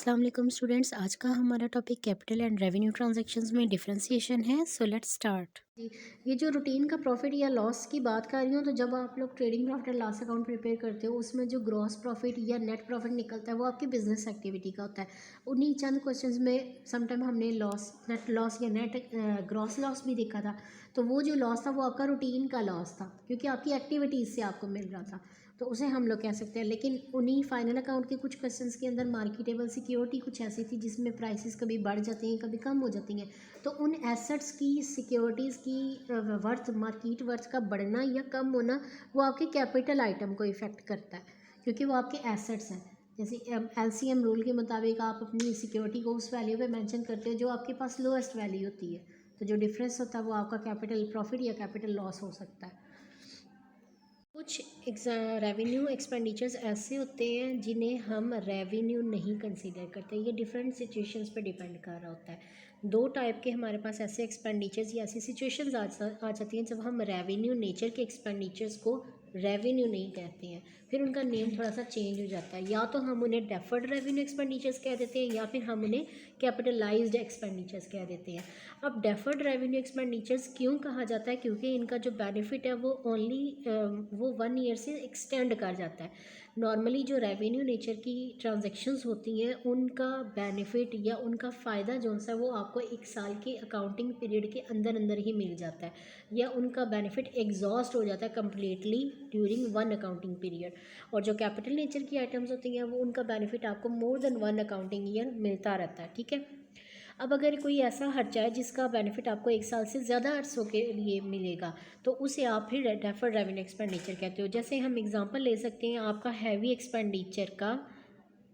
अस्सलाम वालेकुम स्टूडेंट्स। आज का हमारा topic capital and revenue transactions में डिफरेंशिएशन है। So let's start. ये जो रूटीन का प्रॉफिट या लॉस की बात कर रही हूँ, तो जब आप लोग trading profit and loss account prepare करते हो, उसमें जो ग्रॉस प्रॉफिट या नेट प्रॉफिट निकलता है वो आपकी बिजनेस एक्टिविटी का होता है। उन्हीं चंद क्वेश्चंस में समटाइम हमने लॉस, नेट लॉस या नेट ग्रॉस लॉस भी देखा था। तो वो जो लॉस था वो आपका रूटीन का लॉस था, क्योंकि आपकी एक्टिविटीज़ से आपको मिल रहा था, तो उसे हम लोग कह सकते हैं। लेकिन उन्हीं फाइनल अकाउंट के कुछ क्वेश्चंस के अंदर मार्केटेबल सिक्योरिटी कुछ ऐसी थी जिसमें प्राइसेस कभी बढ़ जाती हैं, कभी कम हो जाती हैं। तो उन एसेट्स की, सिक्योरिटीज़ की वर्थ, मार्केट वर्थ का बढ़ना या कम होना, वो आपके कैपिटल आइटम को इफ़ेक्ट करता है, क्योंकि वो आपके एसेट्स हैं। जैसे LCM रूल के मुताबिक आप अपनी सिक्योरिटी को उस वैल्यू पे मेंशन करते हो जो आपके पास लोएस्ट वैल्यू होती है। तो जो डिफरेंस होता है वो आपका कैपिटल प्रॉफिट या कैपिटल लॉस हो सकता है। कुछ रेवेन्यू एक्सपेंडिचर्स ऐसे होते हैं जिन्हें हम रेवेन्यू नहीं कंसीडर करते। ये डिफरेंट सिचुएशंस पे डिपेंड कर रहा होता है। दो टाइप के हमारे पास ऐसे एक्सपेंडिचर्स या ऐसी सिचुएशंस आ जाती हैं जब हम रेवेन्यू नेचर के एक्सपेंडिचर्स को रेवेन्यू नहीं कहते हैं, फिर उनका नेम थोड़ा सा चेंज हो जाता है। या तो हम उन्हें डेफर्ड रेवेन्यू एक्सपेंडिचर्स कह देते हैं, या फिर हम उन्हें कैपिटलाइज्ड एक्सपेंडिचर्स कह देते हैं। अब डेफर्ड रेवेन्यू एक्सपेंडिचर्स क्यों कहा जाता है? क्योंकि इनका जो बेनिफिट है वो ओनली वो 1 ईयर से एक्सटेंड कर जाता है। नॉर्मली जो रेवेन्यू नेचर की ट्रांजैक्शंस होती हैं उनका बेनिफिट या उनका फ़ायदा जो सा वो आपको 1 साल के अकाउंटिंग पीरियड के अंदर अंदर ही मिल जाता है, या उनका बेनिफिट एग्जॉस्ट हो जाता है कम्प्लीटली ड्यूरिंग 1 अकाउंटिंग पीरियड। और जो कैपिटल नेचर की आइटम्स होती हैं वो उनका बेनिफिट आपको मोर देन 1 अकाउंटिंग ईयर मिलता रहता है। ठीक है। अब अगर कोई ऐसा खर्चा है जिसका बेनिफिट आपको 1 साल से ज़्यादा अरसों के लिए मिलेगा, तो उसे आप फिर डेफर्ड रेवेन्यू एक्सपेंडिचर कहते हो। जैसे हम एग्जांपल ले सकते हैं आपका हैवी एक्सपेंडिचर का,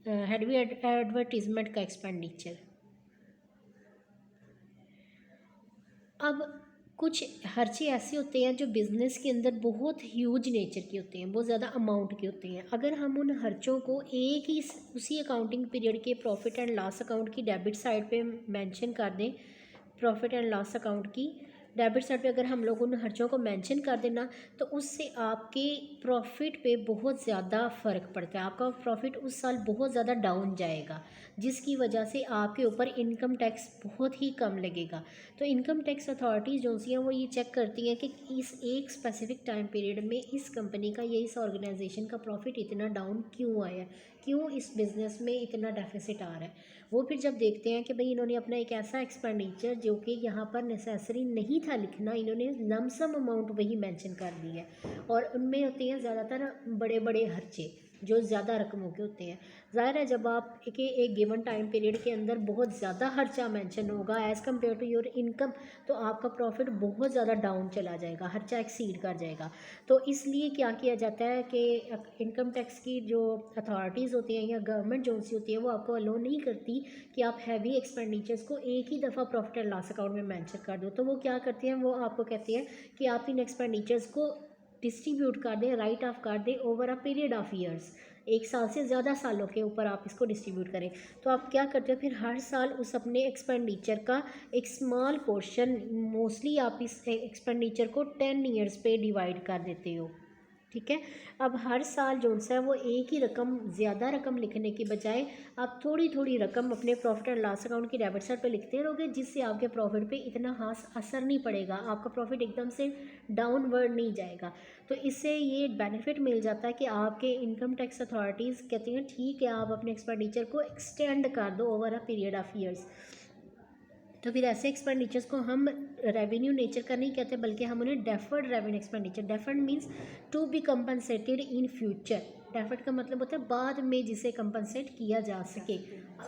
हैवी एडवर्टीजमेंट का एक्सपेंडिचर। अब कुछ खर्चे ऐसे होते हैं जो बिज़नेस के अंदर बहुत ह्यूज नेचर के होते हैं, बहुत ज़्यादा अमाउंट के होते हैं। अगर हम उन खर्चों को एक ही उसी अकाउंटिंग पीरियड के प्रॉफिट एंड लॉस अकाउंट की डेबिट साइड पे मेंशन कर दें, प्रॉफिट एंड लॉस अकाउंट की डेबिट साइड पे अगर हम लोग उन खर्चों को मेंशन कर देना, तो उससे आपके प्रॉफिट पे बहुत ज़्यादा फ़र्क पड़ता है। आपका प्रॉफिट उस साल बहुत ज़्यादा डाउन जाएगा, जिसकी वजह से आपके ऊपर इनकम टैक्स बहुत ही कम लगेगा। तो इनकम टैक्स अथॉरिटीज़ जो सी हैं वो ये चेक करती हैं कि इस एक स्पेसिफिक टाइम पीरियड में इस कंपनी का या इस ऑर्गेनाइजेशन का प्रॉफिट इतना डाउन क्यों आया है, क्यों इस बिज़नेस में इतना डेफिसिट आ रहा है। वो फिर जब देखते हैं कि भाई इन्होंने अपना एक ऐसा एक्सपेंडिचर जो कि यहाँ पर नेसेसरी नहीं था लिखना, इन्होंने लमसम अमाउंट वही मेंशन कर दी है, और उनमें होते हैं ज़्यादातर बड़े बड़े खर्चे जो ज़्यादा रकमों के होते हैं। ज़ाहिर है जब आप एक गिवन टाइम पीरियड के अंदर बहुत ज़्यादा खर्चा मेंशन होगा as compare to your income, तो आपका प्रॉफिट बहुत ज़्यादा डाउन चला जाएगा, खर्चा एक्सीड कर जाएगा। तो इसलिए क्या किया जाता है कि इनकम टैक्स की जो अथॉरिटीज़ होती हैं या गवर्नमेंट जो सी होती है वो आपको अलो नहीं करती कि आप हैवी एक्सपेंडिचर्स को एक ही दफ़ा प्रॉफिट एंड लॉस अकाउंट में मेंशन कर दो। तो वो क्या करती हैं, वो आपको कहती हैं कि आप इन एक्सपेंडिचर्स को डिस्ट्रीब्यूट कर दें, राइट ऑफ कर दें over a period of years, 1 साल से ज़्यादा सालों के ऊपर आप इसको डिस्ट्रीब्यूट करें। तो आप क्या करते हो, फिर हर साल उस अपने एक्सपेंडिचर का एक स्मॉल पोर्शन, मोस्टली आप इस एक्सपेंडिचर को 10 ईयर्स पे डिवाइड कर देते हो। ठीक है। अब हर साल जो सा है वो एक ही रकम, ज़्यादा रकम लिखने की बजाय आप थोड़ी थोड़ी रकम अपने प्रॉफिट एंड लॉस अकाउंट की डेबिट साइड पे लिखते रहोगे, जिससे आपके प्रॉफिट पे इतना खास असर नहीं पड़ेगा, आपका प्रॉफिट एकदम से डाउनवर्ड नहीं जाएगा। तो इससे ये बेनिफिट मिल जाता है कि आपके इनकम टैक्स अथॉरिटीज़ कहती हैं ठीक है आप अपने एक्सपेंडिचर को एक्सटेंड कर दो over a period of years. तो फिर ऐसे एक्सपेंडिचर्स को हम रेवेन्यू नेचर का नहीं कहते, बल्कि हम उन्हें deferred revenue expenditure, deferred means to be compensated in future. Deferred का मतलब होता है बाद में जिसे कंपनसेट किया जा सके,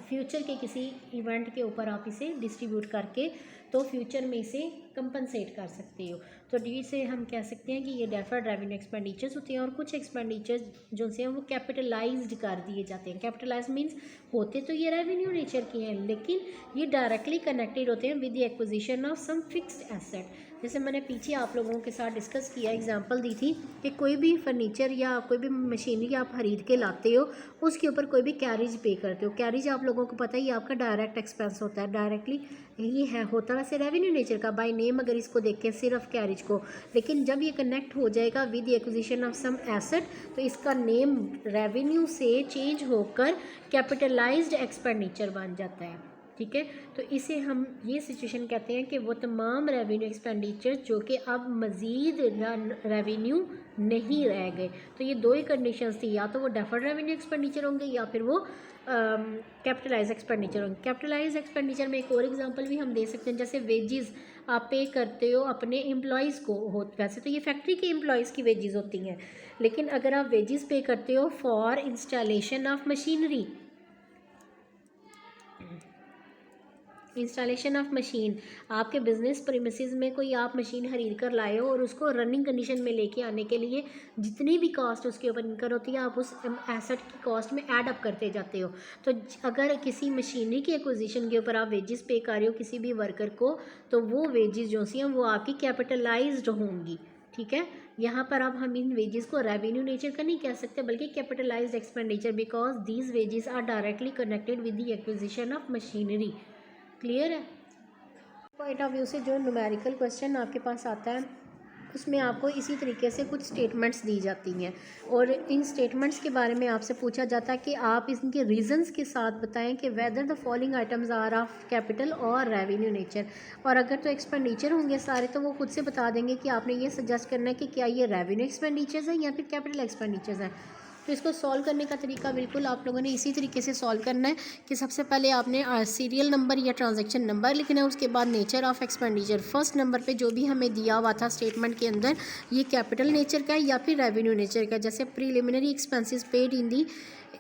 फ्यूचर के किसी इवेंट के ऊपर आप इसे डिस्ट्रीब्यूट करके तो फ्यूचर में इसे कंपनसेट कर सकते हो। तो डी से हम कह सकते हैं कि ये डेफर्ड रेवेन्यू एक्सपेंडिचर्स होते हैं। और कुछ एक्सपेंडिचर्स जो से हैं वो कैपिटलाइज्ड कर दिए जाते हैं। कैपिटलाइज मीन्स होते तो ये रेवेन्यू नेचर के हैं, लेकिन ये डायरेक्टली कनेक्टेड होते हैं with the acquisition of some fixed asset. जैसे मैंने पीछे आप लोगों के साथ डिस्कस किया, एग्जांपल दी थी कि कोई भी फर्नीचर या कोई भी मशीनरी आप खरीद के लाते हो, उसके ऊपर कोई भी कैरेज पे करते हो। कैरेज आप लोगों को पता है ये आपका डायरेक्ट एक्सपेंस होता है, डायरेक्टली ये है होता वैसे रेवेन्यू नेचर का बाय नेम अगर इसको देखें सिर्फ कैरिज को, लेकिन जब ये कनेक्ट हो जाएगा with acquisition of some asset तो इसका नेम रेवेन्यू से चेंज होकर कैपिटलाइज्ड एक्सपेंडिचर बन जाता है। ठीक है, तो इसे हम ये सिचुएशन कहते हैं कि वो तमाम रेवेन्यू एक्सपेंडिचर जो कि अब मज़ीद रेवेन्यू नहीं रह गए। तो ये दो ही कंडीशंस थी, या तो वो डेफर्ड रेवेन्यू एक्सपेंडिचर होंगे या फिर वो कैपिटलाइज एक्सपेंडिचर होंगे। कैपिटलाइज एक्सपेंडिचर में एक और एग्जांपल भी हम दे सकते हैं, जैसे वेजेस आप पे करते हो अपने एम्प्लॉयज़ को, हो वैसे तो ये फैक्ट्री के एम्प्लॉयज़ की वेजेस होती हैं, लेकिन अगर आप वेजेस पे करते हो for installation of machinery, installation of machine, आपके बिजनेस प्रीमिसेस में कोई आप मशीन खरीद कर लाए हो और उसको रनिंग कंडीशन में लेके आने के लिए जितनी भी कॉस्ट उसके ऊपर इनकर होती है आप उस एसेट की कॉस्ट में ऐड अप करते जाते हो। तो अगर किसी मशीनरी की एक्विजिशन के ऊपर आप वेजेस पे कर रहे हो किसी भी वर्कर को, तो वो वेजेस जो सी हैं वो आपकी कैपिटलाइज्ड होंगी। ठीक है, यहाँ पर अब हम इन वेजेस को रेवेन्यू नेचर का नहीं कह सकते बल्कि capitalized expenditure, because these wages are directly connected with the acquisition of machinery. Clear है? पॉइंट ऑफ व्यू से जो न्यूमेरिकल क्वेश्चन आपके पास आता है उसमें आपको इसी तरीके से कुछ स्टेटमेंट्स दी जाती हैं और इन स्टेटमेंट्स के बारे में आपसे पूछा जाता है कि आप इनके रीजंस के साथ बताएं कि whether the following items are of capital और रेवेन्यू नेचर। और अगर तो एक्सपेंडिचर होंगे सारे तो वो खुद से बता देंगे कि आपने ये सजेस्ट करना है कि क्या ये रेवेन्यू एक्सपेंडिचर्स हैं या फिर कैपिटल एक्सपेंडिचर्स हैं। तो इसको सॉल्व करने का तरीका बिल्कुल आप लोगों ने इसी तरीके से सॉल्व करना है कि सबसे पहले आपने सीरियल नंबर या ट्रांजैक्शन नंबर लिखना है, उसके बाद nature of expenditure. First number पे जो भी हमें दिया हुआ था स्टेटमेंट के अंदर ये कैपिटल नेचर का है या फिर रेवेन्यू नेचर का, जैसे preliminary expenses paid in the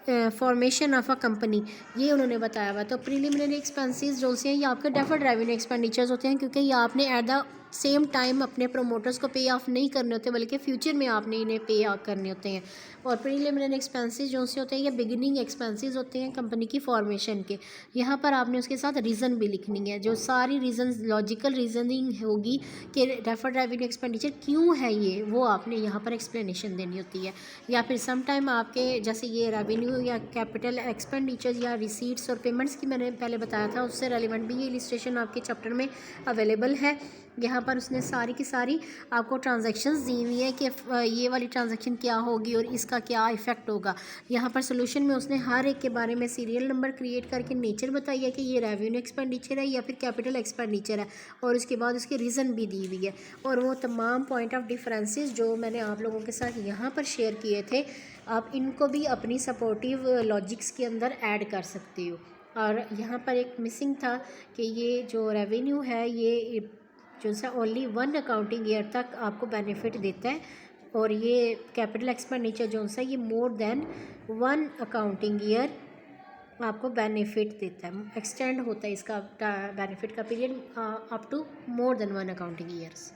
formation of a company, ये उन्होंने बताया हुआ। तो प्रीलिमिनरी एक्सपेंसेस जो से हैं ये आपके डेफर्ड रेवेन्यू एक्सपेंडिचर्स होते हैं क्योंकि ये आपने एट द सेम टाइम अपने प्रोमोटर्स को पे ऑफ नहीं करने होते बल्कि फ्यूचर में आपने इन्हें पे ऑफ करने होते हैं। और प्रीलिमिनरी एक्सपेंसेस जो से होते हैं ये बिगिनिंग एक्सपेंसेस होते हैं कंपनी की फॉर्मेशन के। यहाँ पर आपने उसके साथ रीज़न भी लिखनी है, जो सारी रीज़न लॉजिकल रीजनिंग होगी कि डेफर्ड रेवेन्यू एक्सपेंडिचर क्यों है ये, वो आपने यहाँ पर एक्सप्लेनेशन देनी होती है। या फिर सम टाइम आपके जैसे ये रेवेन्यू या कैपिटल एक्सपेंडिचर या रिसीट्स और पेमेंट्स की मैंने पहले बताया था उससे रेलिवेंट भी ये इलिस्ट्रेशन आपके चैप्टर में अवेलेबल है। यहाँ पर उसने सारी की सारी आपको ट्रांजैक्शंस दी हुई है कि ये वाली ट्रांजैक्शन क्या होगी और इसका क्या इफ़ेक्ट होगा। यहाँ पर सोल्यूशन में उसने हर एक के बारे में सीरियल नंबर क्रिएट करके नेचर बताई है कि ये रेवेन्यू एक्सपेंडिचर है या फिर कैपिटल एक्सपेंडिचर है, और उसके बाद उसके रीज़न भी दी हुई है। और वो तमाम पॉइंट ऑफ डिफरेंसेस जो मैंने आप लोगों के साथ यहाँ पर शेयर किए थे आप इनको भी अपनी सपोर्टिव लॉजिक्स के अंदर ऐड कर सकते हो। और यहाँ पर एक मिसिंग था कि ये जो रेवेन्यू है ये जो सा ओनली 1 अकाउंटिंग ईयर तक आपको बेनिफिट देता है, और ये कैपिटल एक्सपेंडिचर जो सा ये मोर देन 1 अकाउंटिंग ईयर आपको बेनिफिट देता है, एक्सटेंड होता है इसका बेनिफिट का period up to more than 1 accounting years.